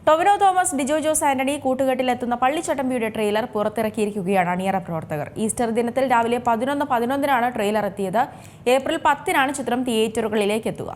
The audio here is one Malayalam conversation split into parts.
ടൊവിനോ തോമസ്, ഡിജോ ജോസ് ആന്റണി കൂട്ടുകെട്ടിലെത്തുന്ന പള്ളിച്ചട്ടമ്പിയുടെ ട്രെയിലർ പുറത്തിറക്കിയിരിക്കുകയാണ് അണിയറ പ്രവർത്തകർ. ഈസ്റ്റർ ദിനത്തിൽ രാവിലെ 11:11 ട്രെയിലർ എത്തിയത്. ഏപ്രിൽ 10 ചിത്രം തിയേറ്ററുകളിലേക്ക് എത്തുക.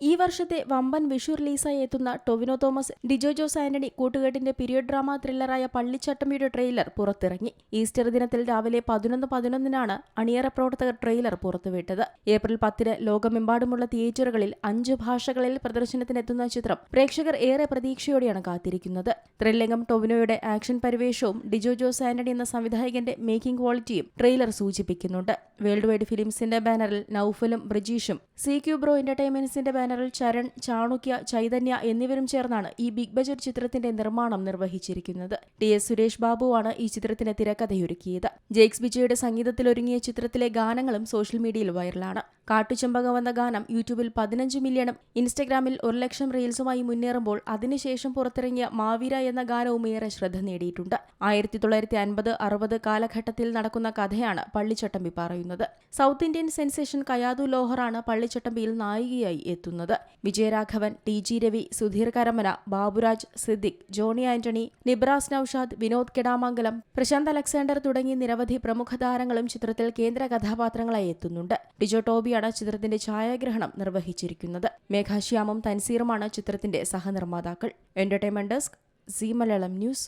ഈ വർഷത്തെ വമ്പൻ വിഷു റിലീസായി എത്തുന്ന ടൊവിനോ തോമസ്, ഡിജോ ജോസ് ആന്റണി കൂട്ടുകെട്ടിന്റെ പീരിയഡ് ഡ്രാമ ത്രില്ലറായ പള്ളിച്ചട്ടമ്പിയുടെ ട്രെയിലർ പുറത്തിറങ്ങി. ഈസ്റ്റർ ദിനത്തിൽ രാവിലെ 11:11 അണിയറ പ്രവർത്തകർ ട്രെയിലർ പുറത്തുവിട്ടത്. ഏപ്രിൽ 10 ലോകമെമ്പാടുമുള്ള തിയേറ്ററുകളിൽ 5 ഭാഷകളിൽ പ്രദർശനത്തിനെത്തുന്ന ചിത്രം പ്രേക്ഷകർ ഏറെ പ്രതീക്ഷയോടെയാണ് കാത്തിരിക്കുന്നത്. ത്രില്ലംഗം ടൊവിനോയുടെ ആക്ഷൻ പരിവേഷവും ഡിജോ ജോസ് ആന്റണി എന്ന സംവിധായകന്റെ മേക്കിംഗ് ക്വാളിറ്റിയും ട്രെയിലർ സൂചിപ്പിക്കുന്നുണ്ട്. വേൾഡ് വൈഡ് ഫിലിംസിന്റെ ബാനറിൽ നൌഫലും ബ്രിജീഷും, CQ ബ്രോ എന്റർടൈൻമെന്റ്സിന്റെ ബാനറിൽ ചരൺ, ചാണുക്യ, ചൈതന്യ എന്നിവരും ചേർന്നാണ് ഈ ബിഗ് ബജറ്റ് ചിത്രത്തിന്റെ നിർമ്മാണം നിർവഹിച്ചിരിക്കുന്നത്. TS സുരേഷ് ബാബുവാണ് ഈ ചിത്രത്തിന് തിരക്കഥയൊരുക്കിയത്. ജെയ്ക്സ് ബിജയുടെ സംഗീതത്തിലൊരുങ്ങിയ ചിത്രത്തിലെ ഗാനങ്ങളും സോഷ്യൽ മീഡിയയിൽ വൈറലാണ്. കാട്ടുചെമ്പകം എന്ന ഗാനം യൂട്യൂബിൽ 15 മില്യണും ഇൻസ്റ്റഗ്രാമിൽ 1 ലക്ഷം റീൽസുമായി മുന്നേറുമ്പോൾ അതിനുശേഷം പുറത്തിറങ്ങിയ മാവീര എന്ന ഗാനവും ഏറെ ശ്രദ്ധ നേടിയിട്ടുണ്ട്. 1950-60 കാലഘട്ടത്തിൽ നടക്കുന്ന കഥയാണ് പള്ളിച്ചട്ടമ്പി പറയുന്നത്. സൗത്ത് ഇന്ത്യൻ സെൻസേഷൻ കയാതു ലോഹറാണ് പള്ളിച്ചട്ടമ്പിയിൽ നായികയായി എത്തുന്നത്. വിജയരാഘവൻ, TG രവി, സുധീർ കരമന, ബാബുരാജ്, സിദ്ദിഖ്, ജോണി ആന്റണി, നിബ്രാസ് നൌഷാദ്, വിനോദ് കെടാമംഗലം, പ്രശാന്ത് അലക്സാണ്ടർ തുടങ്ങി നിരവധി പ്രമുഖ താരങ്ങളും ചിത്രത്തിൽ കേന്ദ്ര കഥാപാത്രങ്ങളായി എത്തുന്നുണ്ട്. ഡിജോ ടോബിയാണ് ചിത്രത്തിന്റെ ഛായാഗ്രഹണം നിർവഹിച്ചിരിക്കുന്നത്. മേഘാശ്യാമും തൻസീറുമാണ് ചിത്രത്തിന്റെ സഹനിർമ്മാതാക്കൾ. Entertainment desk, Zee Malayalam news.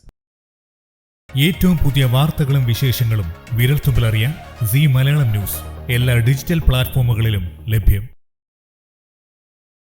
ഏറ്റവും പുതിയ വാർത്തകളും വിശേഷങ്ങളും വിരൽത്തുമ്പിലറിയാൻ സീ മലയാളം ന്യൂസ് എല്ലാ ഡിജിറ്റൽ പ്ലാറ്റ്ഫോമുകളിലും ലഭ്യം.